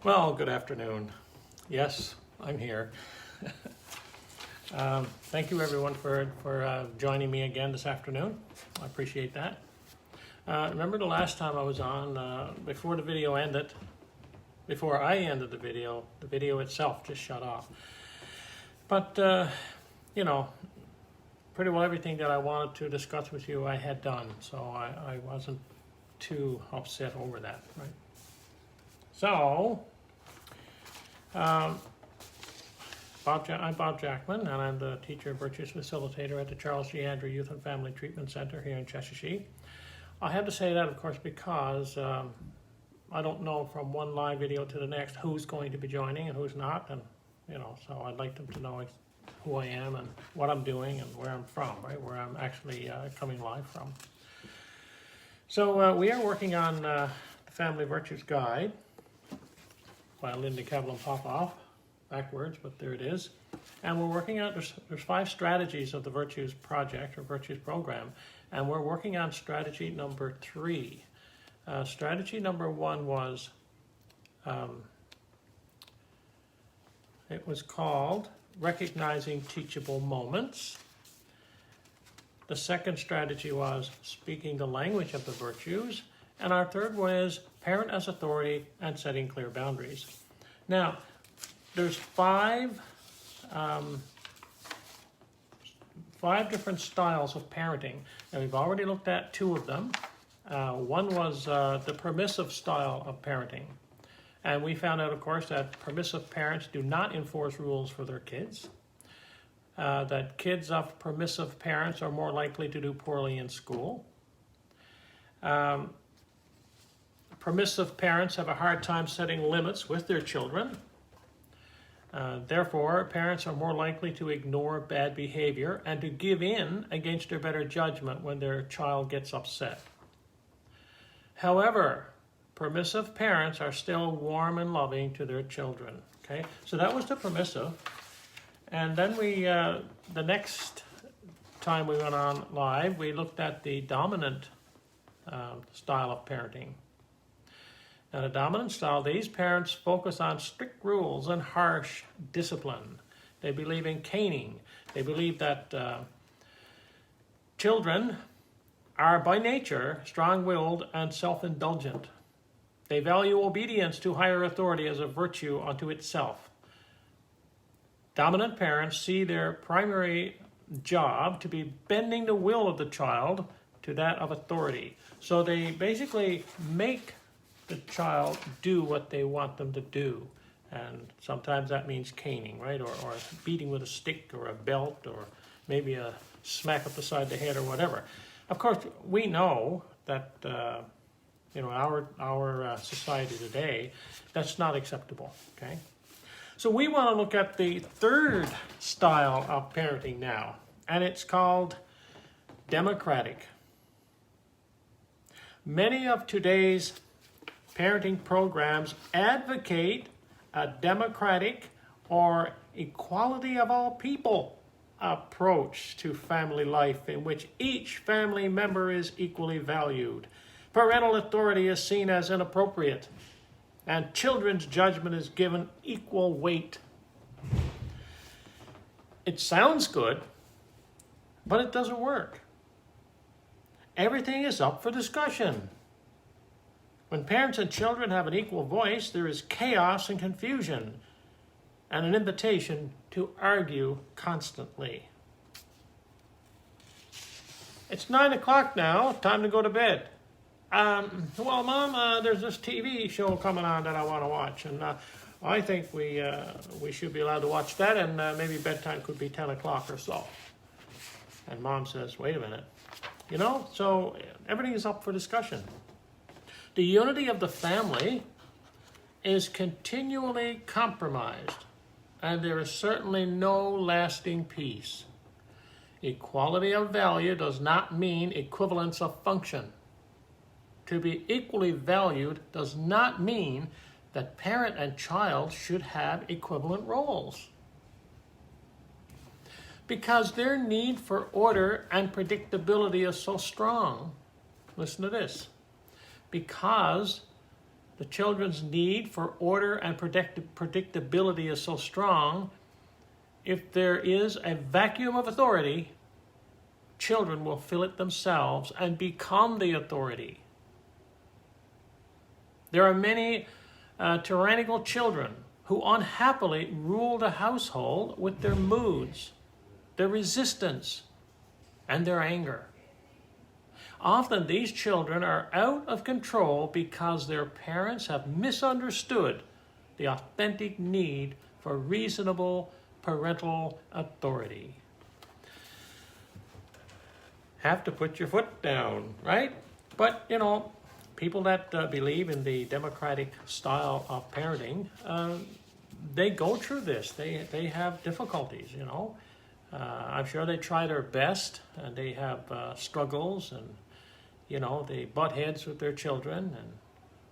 Well, good afternoon. Yes, I'm here. Thank you everyone for joining me again this afternoon. I appreciate that. Remember the last time I was on, before the video ended, before I ended the video itself just shut off. But, you know, pretty well everything that I wanted to discuss with you I had done, so I wasn't too upset over that, right? So, I'm Bob Jackman, and I'm the Teacher of Virtues Facilitator at the Charles G. Andrew Youth and Family Treatment Center here in Cheshire. I had to say that, of course, because I don't know from one live video to the next who's going to be joining and who's not, and you know, so I'd like them to know who I am and what I'm doing and where I'm from, right? Where I'm actually coming live from. So we are working on the Family Virtues Guide by Linda Kevlin Popoff, backwards, but there it is. And we're working on, there's 5 strategies of the Virtues Project or Virtues Program, and we're working on strategy number 3. Strategy number 1 was, it was called Recognizing Teachable Moments. The second strategy was Speaking the Language of the Virtues. And our third one is Parent as Authority and Setting Clear Boundaries. Now, there's 5 different styles of parenting, and we've already looked at 2 of them. One was the permissive style of parenting. And we found out, of course, that permissive parents do not enforce rules for their kids. That kids of permissive parents are more likely to do poorly in school. Permissive parents have a hard time setting limits with their children. Therefore, parents are more likely to ignore bad behavior and to give in against their better judgment when their child gets upset. However, permissive parents are still warm and loving to their children. Okay, so that was the permissive. And then we, the next time we went on live, we looked at the dominant style of parenting. Now, the dominant style, these parents focus on strict rules and harsh discipline. They believe in caning. They believe that children are by nature strong-willed and self-indulgent. They value obedience to higher authority as a virtue unto itself. Dominant parents see their primary job to be bending the will of the child to that of authority. So they basically make the child do what they want them to do. And sometimes that means caning, right? Or beating with a stick or a belt or maybe a smack up the side of the head or whatever. Of course, we know that, you know, our society today, that's not acceptable, okay? So we want to look at the third style of parenting now, and it's called democratic. Many of today's parenting programs advocate a democratic or equality of all people approach to family life in which each family member is equally valued. Parental authority is seen as inappropriate, and children's judgment is given equal weight. It sounds good, but it doesn't work. Everything is up for discussion. When parents and children have an equal voice, there is chaos and confusion, and an invitation to argue constantly. It's 9 o'clock now, time to go to bed. Well, Mom, there's this TV show coming on that I want to watch, and I think we should be allowed to watch that, and maybe bedtime could be 10 o'clock or so. And Mom says, wait a minute. You know, so everything is up for discussion. The unity of the family is continually compromised, and there is certainly no lasting peace. Equality of value does not mean equivalence of function. To be equally valued does not mean that parent and child should have equivalent roles. Because their need for order and predictability is so strong. Listen to this. Because the children's need for order and predictability is so strong, if there is a vacuum of authority, children will fill it themselves and become the authority. There are many tyrannical children who unhappily rule the household with their moods, their resistance, and their anger. Often these children are out of control because their parents have misunderstood the authentic need for reasonable parental authority. Have to put your foot down, right? But, people that believe in the democratic style of parenting, they go through this. They have difficulties, I'm sure they try their best, and they have struggles, and, they butt heads with their children, and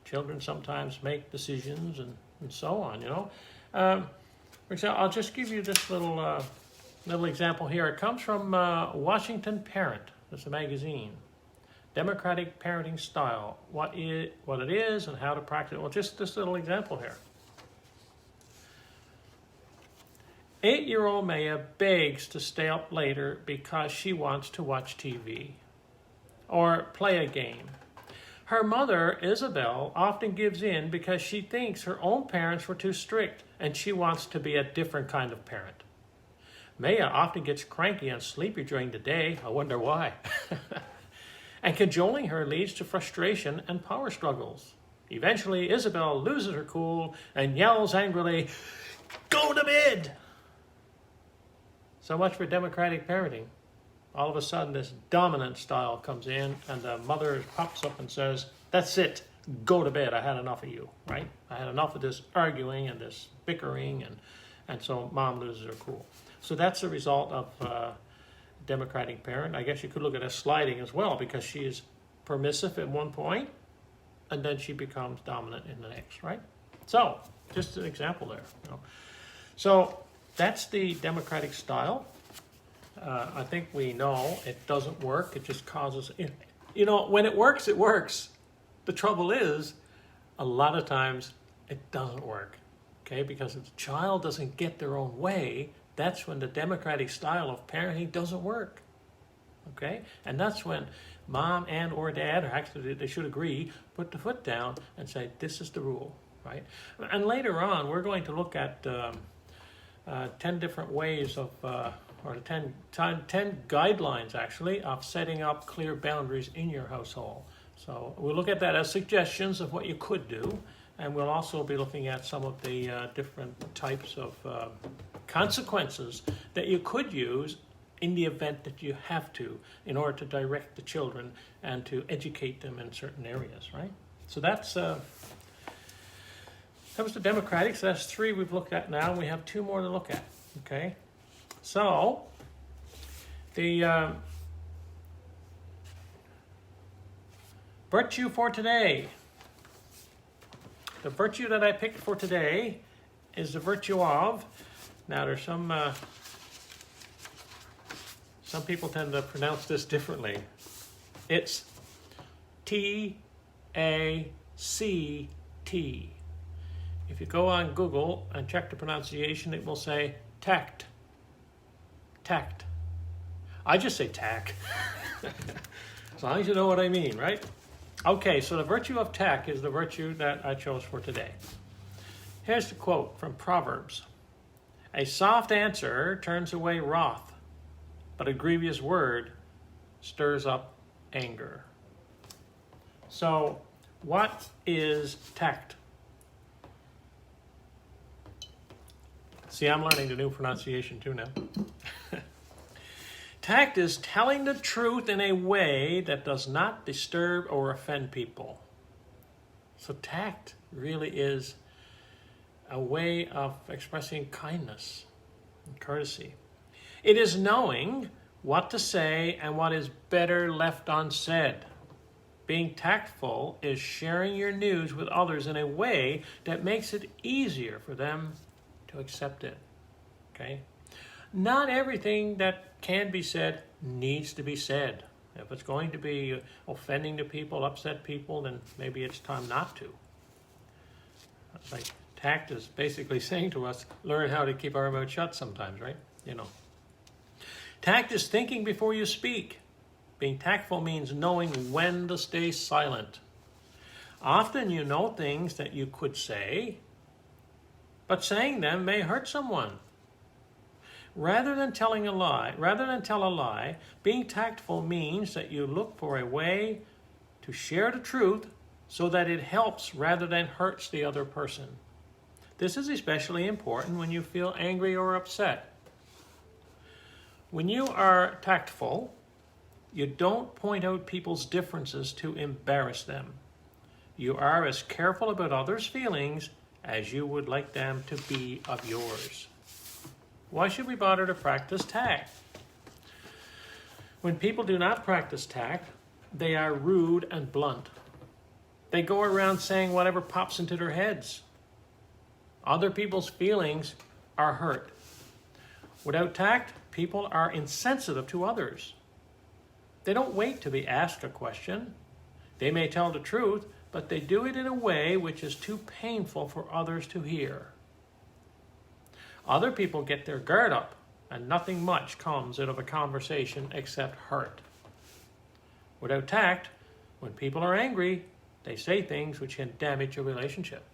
children sometimes make decisions and so on, For example, I'll just give you this little example here. It comes from Washington Parent. It's a magazine. Democratic parenting style. What it is and how to practice it. Well, just this little example here. 8-year-old Maya begs to stay up later because she wants to watch TV or play a game. Her mother, Isabel, often gives in because she thinks her own parents were too strict and she wants to be a different kind of parent. Maya often gets cranky and sleepy during the day. I wonder why. And cajoling her leads to frustration and power struggles. Eventually, Isabel loses her cool and yells angrily, "Go to bed!" So much for democratic parenting. All of a sudden, this dominant style comes in, and the mother pops up and says, "That's it. Go to bed. I had enough of you," right? I had enough of this arguing and this bickering, and so mom loses her cool. So that's the result of democratic parent. I guess you could look at it as sliding as well, because she is permissive at one point, and then she becomes dominant in the next, right? So, just an example there. So, that's the democratic style. I think we know it doesn't work. It just causes, when it works, it works. The trouble is, a lot of times, it doesn't work, okay? Because if the child doesn't get their own way, that's when the democratic style of parenting doesn't work, okay? And that's when mom and or dad, or actually they should agree, put the foot down and say, this is the rule, right? And later on, we're going to look at 10 different ways of, or 10 guidelines, actually, of setting up clear boundaries in your household. So we'll look at that as suggestions of what you could do, and we'll also be looking at some of the different types of consequences that you could use in the event that you have to, in order to direct the children and to educate them in certain areas, right? So that was the democratic. So that's 3 we've looked at now, and we have 2 more to look at, okay? So, the virtue for today. The virtue that I picked for today is the virtue of, now there's some people tend to pronounce this differently. It's TACT. If you go on Google and check the pronunciation, it will say TACT. TACT. I just say TAC. As long as you know what I mean, right? Okay, so the virtue of TACT is the virtue that I chose for today. Here's the quote from Proverbs. "A soft answer turns away wrath, but a grievous word stirs up anger." So, what is tact? See, I'm learning the new pronunciation too now. Tact is telling the truth in a way that does not disturb or offend people. So tact really is a way of expressing kindness and courtesy. It is knowing what to say and what is better left unsaid. Being tactful is sharing your news with others in a way that makes it easier for them to accept it. Okay? Not everything that can be said needs to be said. If it's going to be offending to people, upset people, then maybe it's time not to. like tact is basically saying to us, learn how to keep our mouth shut sometimes, right? You know. Tact is thinking before you speak. Being tactful means knowing when to stay silent. Often you know things that you could say, but saying them may hurt someone. Rather than tell a lie, being tactful means that you look for a way to share the truth so that it helps rather than hurts the other person. This is especially important when you feel angry or upset. When you are tactful, you don't point out people's differences to embarrass them. You are as careful about others' feelings as you would like them to be of yours. Why should we bother to practice tact? When people do not practice tact, they are rude and blunt. They go around saying whatever pops into their heads. Other people's feelings are hurt. Without tact, people are insensitive to others. They don't wait to be asked a question. They may tell the truth, but they do it in a way which is too painful for others to hear. Other people get their guard up, and nothing much comes out of a conversation except hurt. Without tact, when people are angry, they say things which can damage a relationship.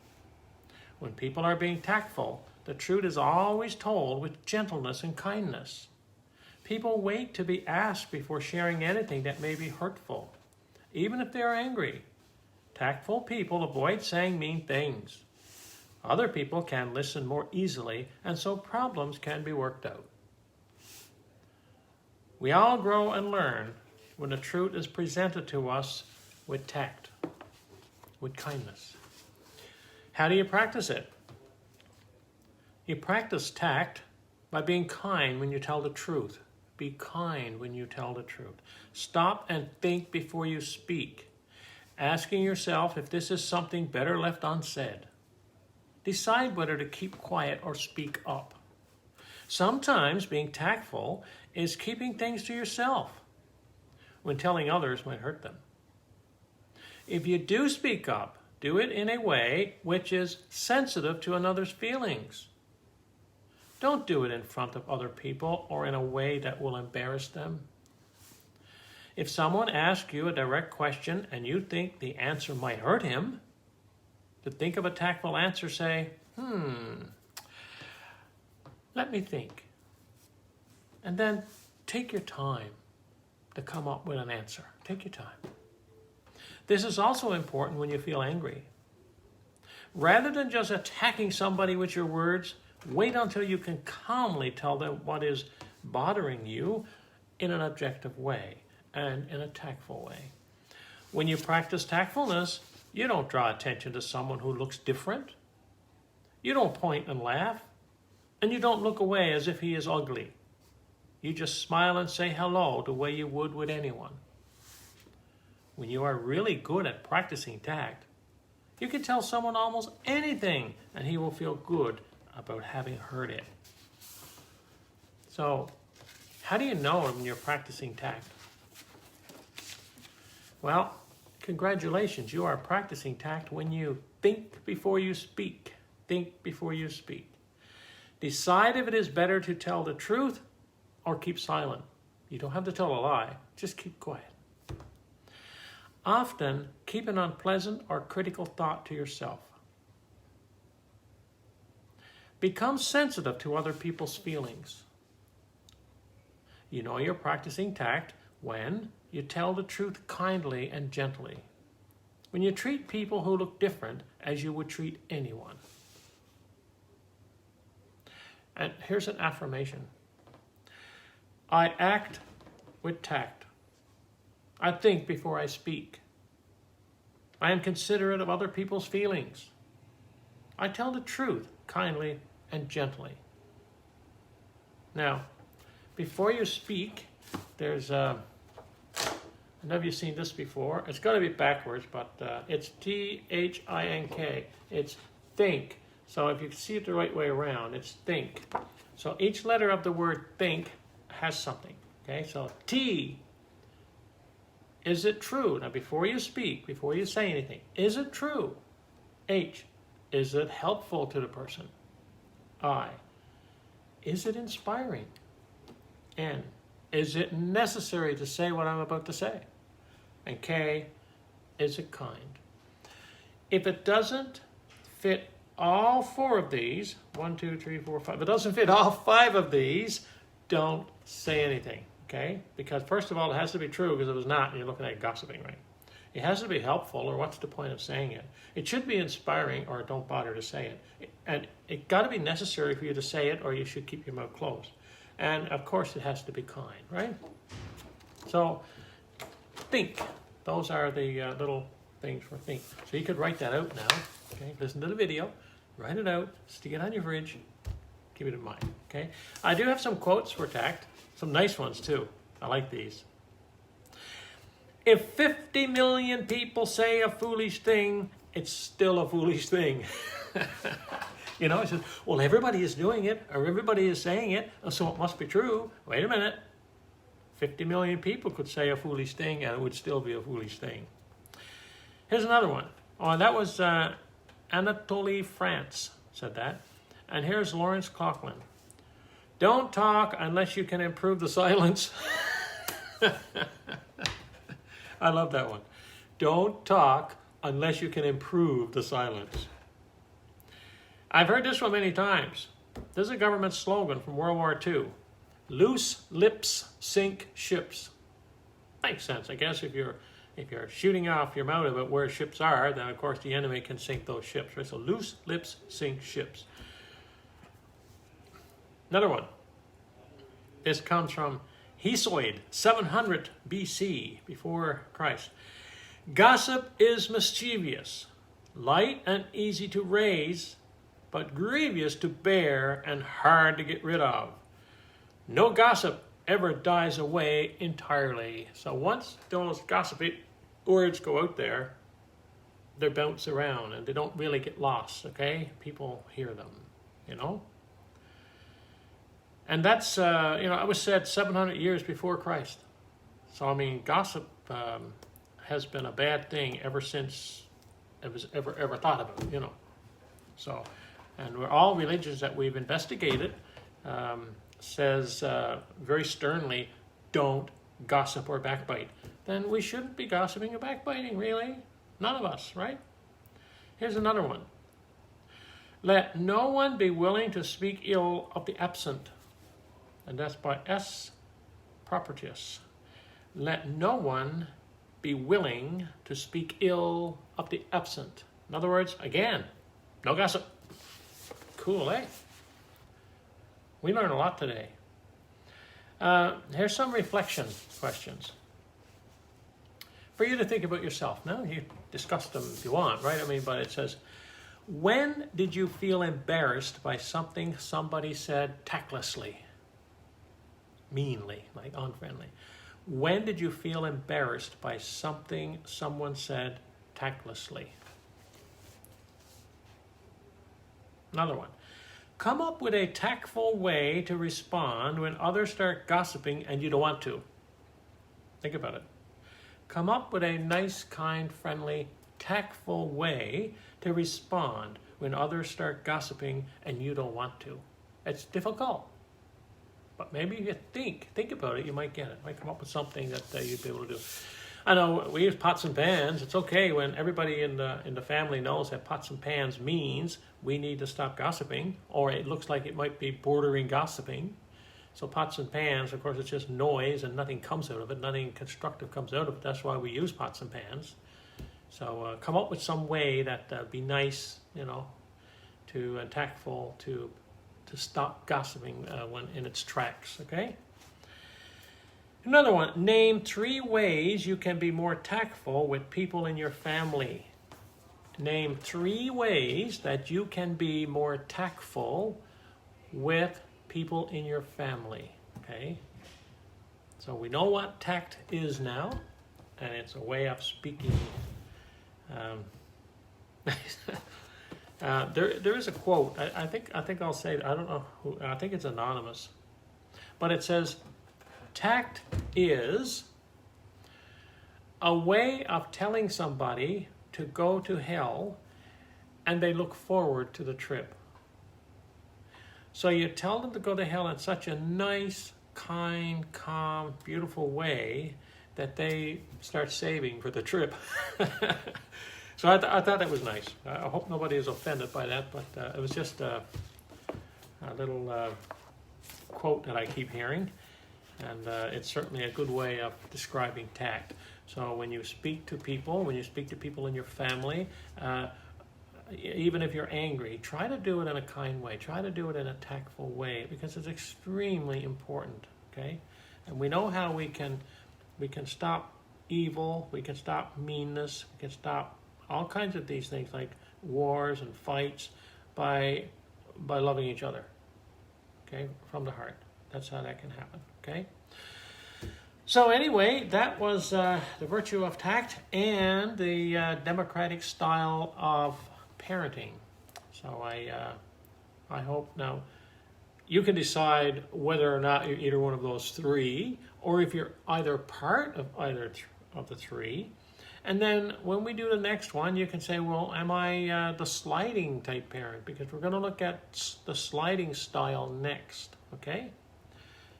When people are being tactful, the truth is always told with gentleness and kindness. People wait to be asked before sharing anything that may be hurtful, even if they are angry. Tactful people avoid saying mean things. Other people can listen more easily, and so problems can be worked out. We all grow and learn when the truth is presented to us with tact, with kindness. How do you practice it? You practice tact by being kind when you tell the truth. Be kind when you tell the truth. Stop and think before you speak, asking yourself if this is something better left unsaid. Decide whether to keep quiet or speak up. Sometimes being tactful is keeping things to yourself when telling others might hurt them. If you do speak up, do it in a way which is sensitive to another's feelings. Don't do it in front of other people or in a way that will embarrass them. If someone asks you a direct question and you think the answer might hurt him, to think of a tactful answer, say, let me think. And then take your time to come up with an answer. Take your time. This is also important when you feel angry. Rather than just attacking somebody with your words, wait until you can calmly tell them what is bothering you in an objective way and in a tactful way. When you practice tactfulness, you don't draw attention to someone who looks different. You don't point and laugh, and you don't look away as if he is ugly. You just smile and say hello the way you would with anyone. When you are really good at practicing tact, you can tell someone almost anything, and he will feel good about having heard it. So, how do you know when you're practicing tact? Well, congratulations, you are practicing tact when you think before you speak. Think before you speak. Decide if it is better to tell the truth or keep silent. You don't have to tell a lie, just keep quiet. Often, keep an unpleasant or critical thought to yourself. Become sensitive to other people's feelings. You know you're practicing tact when you tell the truth kindly and gently. When you treat people who look different as you would treat anyone. And here's an affirmation. I act with tact. I think before I speak. I am considerate of other people's feelings. I tell the truth kindly and gently. Now, before you speak, there's I know you've seen this before. It's got to be backwards, but it's T-H-I-N-K. It's think. So if you see it the right way around, it's think. So each letter of the word think has something. Okay, so T, is it true? Now before you speak, before you say anything, is it true? H, Is it helpful to the person? I. Is it inspiring? N. Is it necessary to say what I'm about to say? And K. Is it kind? If it doesn't fit all 4 of these, 1, 2, 3, 4, 5, if it doesn't fit all 5 of these, don't say anything, okay? Because first of all, it has to be true, because if it's not, you're looking at gossiping, right? It has to be helpful, or what's the point of saying it? It should be inspiring, or don't bother to say it. And it got to be necessary for you to say it, or you should keep your mouth closed. And of course, it has to be kind, right? So, think. Those are the little things for think. So you could write that out now, okay? Listen to the video, write it out, stick it on your fridge, keep it in mind, okay? I do have some quotes for TACT, some nice ones too. I like these. If 50 million people say a foolish thing, it's still a foolish thing. You know, it says, well, everybody is doing it, or everybody is saying it, so it must be true. Wait a minute. 50 million people could say a foolish thing, and it would still be a foolish thing. Here's another one. Oh, that was Anatole France said that. And here's Lawrence Coughlin. Don't talk unless you can improve the silence. I love that one. Don't talk unless you can improve the silence. I've heard this one many times. This is a government slogan from World War II. Loose lips sink ships. Makes sense, I guess. If you're shooting off your mouth about where ships are, then of course the enemy can sink those ships, right? So loose lips sink ships. Another one. This comes from Hesiod, 700 BC, before Christ. Gossip is mischievous, light and easy to raise, but grievous to bear and hard to get rid of. No gossip ever dies away entirely. So once those gossipy words go out there, they bounce around and they don't really get lost, okay? People hear them, you know? And that's, it was said 700 years before Christ. So, I mean, gossip has been a bad thing ever since it was ever thought about, you know. So, and all religions that we've investigated says very sternly, don't gossip or backbite. Then we shouldn't be gossiping or backbiting, really. None of us, right? Here's another one. Let no one be willing to speak ill of the absent. And that's by S. Propertius. Let no one be willing to speak ill of the absent. In other words, again, no gossip. Cool, eh? We learned a lot today. Here's some reflection questions for you to think about yourself. Now, you discuss them if you want, right? I mean, but it says, when did you feel embarrassed by something somebody said tactlessly? Meanly, like unfriendly. When did you feel embarrassed by something someone said tactlessly? Another one. Come up with a tactful way to respond when others start gossiping and you don't want to. Think about it. Come up with a nice, kind, friendly, tactful way to respond when others start gossiping and you don't want to. It's difficult. But maybe if you think about it, you might get it. Might come up with something that you'd be able to do. I know we use pots and pans. It's okay when everybody in the family knows that pots and pans means we need to stop gossiping, or it looks like it might be bordering gossiping. So pots and pans, of course, it's just noise and nothing comes out of it. Nothing constructive comes out of it. That's why we use pots and pans. So come up with some way that be nice, to tactful to stop gossiping when in its tracks, okay? Another one, name 3 ways you can be more tactful with people in your family. Name 3 ways that you can be more tactful with people in your family, okay? So we know what tact is now, and it's a way of speaking. There is a quote. I think I'll say it. I don't know who. I think it's anonymous, but it says, "Tact is a way of telling somebody to go to hell and they look forward to the trip. So you tell them to go to hell in such a nice, kind, calm, beautiful way that they start saving for the trip. So I thought that was nice. I hope nobody is offended by that, but it was just a little quote that I keep hearing, and it's certainly a good way of describing tact. So when you speak to people, in your family, even if you're angry, try to do it in a kind way. Try to do it in a tactful way, because it's extremely important, okay? And we know how we can stop evil, we can stop meanness, we can stop all kinds of these things like wars and fights by loving each other, okay, from the heart. That's how that can happen, okay? So anyway, that was the virtue of tact and the democratic style of parenting. So I hope now you can decide whether or not you're either one of those three, or if you're either part of either of the three. And then when we do the next one, you can say, well, am I the sliding type parent? Because we're going to look at the sliding style next, okay?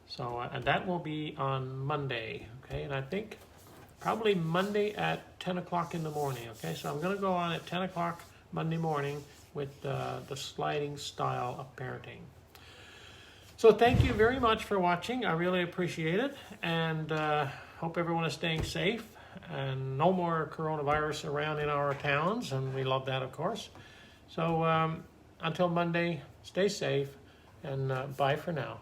So, and that will be on Monday, okay? And I think probably Monday at 10 o'clock in the morning, okay? So I'm going to go on at 10 o'clock Monday morning with the sliding style of parenting. So thank you very much for watching. I really appreciate it, and hope everyone is staying safe, and no more coronavirus around in our towns, and we love that, of course. So until Monday, stay safe, and bye for now.